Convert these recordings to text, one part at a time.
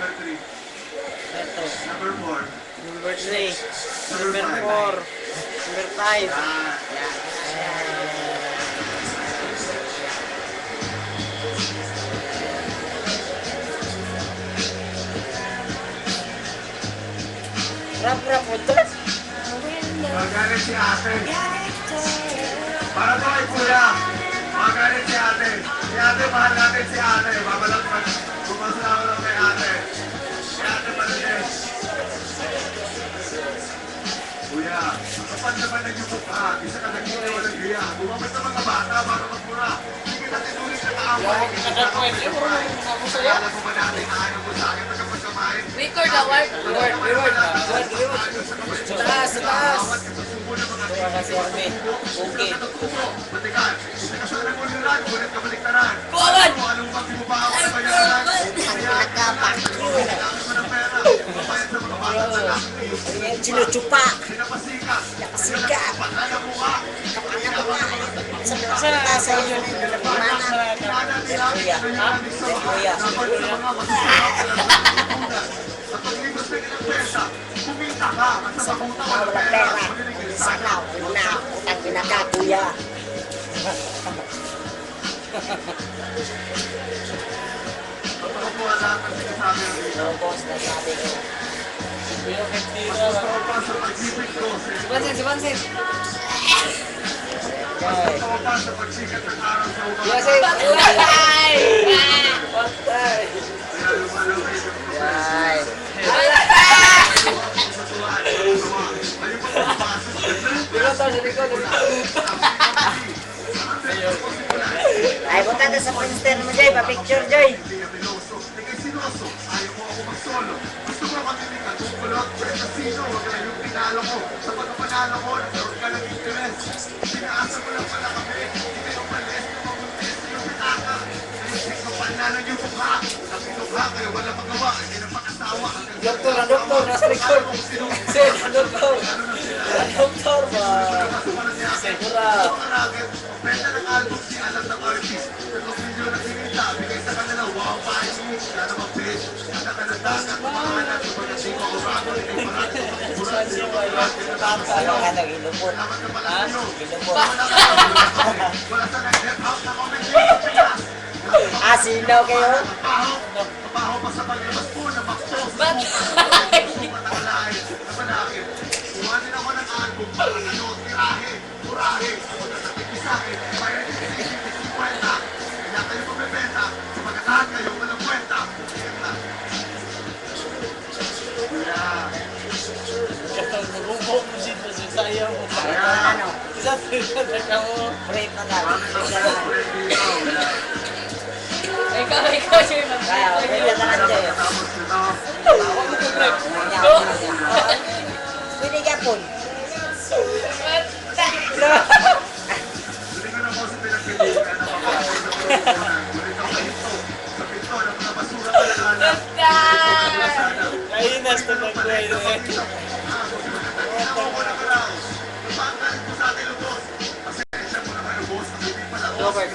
Ito. Number 4. Number 3. Number 4. Number 5. Yan. Rap po ito. Magalit si ate. Para to kay kuya. Magalit si ate. Si ate, mahal natin si ate. Babalak pa. Bumasama lang kay ate. Si ate Marites. Kuya, kapag naman nag-youtube ka, isa ka nagkita walang hiya. Bumabit sa mga bata para magmura. Hindi natin ulit na kaaway. Kaya mo ba natin na ayaw mo sa akin pagkapagkamain? Record award. Reward. Taas, taas. Tuwa ka si Armin. Okay. Batikan, isa ka sana kuliran, kulit ka baliktaran. Kuwan! Anong pagdi mo ba ako sa bayaran? Nagkapak. Kailangan mo ng pera. Mabayad sa mga bata sa lakmi. Sinutsupa. Sinapasikat. Nakasikat. Pagkaya mo ka. Sa sa inyo na yung nagmana. Kuya. Kuya. Dapat sa mga masusunod. At paglibos na ilang pesa, kumita ka. At sa makuta Wala walang pera. pera. Sana, una. Utang pinaka, kuya. Totoo po ang lahat ng sinasabi ng dito. No, boss, nasabi ko. Mas totoo pa sa pag-ibig ko. Si Bansin. Mas totoo pa sa pagsikat ng araw sa upang. Ay! Patay. Kaya lumalaki yung Ay. katuwaan. Ayun pa pumapasok. Ay, punta na sa Princeton mo, Joy. Pa-picture, Joy. Hindi kami loso. Ika'y sinuso. Ayaw mo ako mag-solo. Gusto mo kami ni Katungkulot. Pero kasino, wag lang yung pinalo ko. Sa pagkapanalo ko, nagkaroon ka ng interest. Pinaasa mo lang pala kami. Hindi kayo malis na maguntis yung pinaka. Naisip ko panalo yung mukha. Napinukha kayo, wala magawa. Hindi na pakasawa. Doktor, ang doktor, nasa likod. Sen, ang doktor. Ang doktor ba? Segura. Benta ng album si alam ng artist. Tatlong video na sinita, bigay sa kanila, wow, fine me. Kaya naman, bitch. Nakakanadagan, kumahalan, pagdating ko, urado, hindi parado. Ano ka nang ilumot? Salamat na pala sa'yo. Ilumot. Wala sa nag-hip hop na comment dito, Pinas. Ah, sinaw kayo? Mabaho pa sa paglabas po na baktos. Ba't? Matakalain, napanakit. Iwanin ako ng album, parang ano, tirahe, murahe. Ako na natin sa akin, bayad din sa isip, 50. Kaya kayo pumibenta, sa pagkatahan kayo, walang kwenta. Yan lang. Yeah. Ano? Break na lang. Ikaw, Joy. Kaya, break na lang, Joy. Tapos nito, Pwede ka po. hindi ko na po sa pinagpilihan na makakain na pagkukunan. Ngunit ang kahito, sa pinto ng mga basura kalalanan. Kainas na nagway na eh. Robert.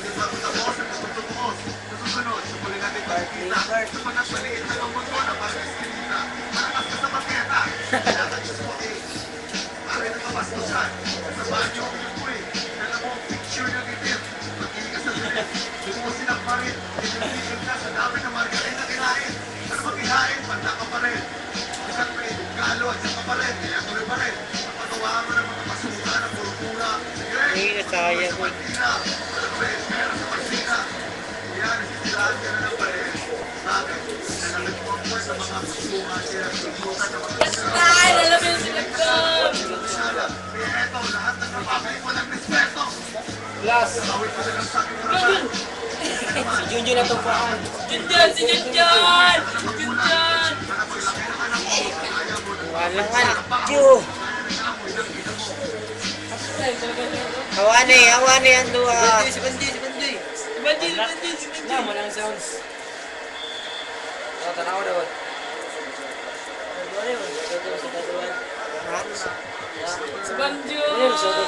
Hindi na sayang ko. Ay, lalabi yung sinagkam. Last. Si Junjun na tupuan. Junjun, si Junjun! Junjun! Walang nga. Diyo. Hawani ang dua. Si Banji. Na mo nang sounds. Tanaw daw. Si Banjo!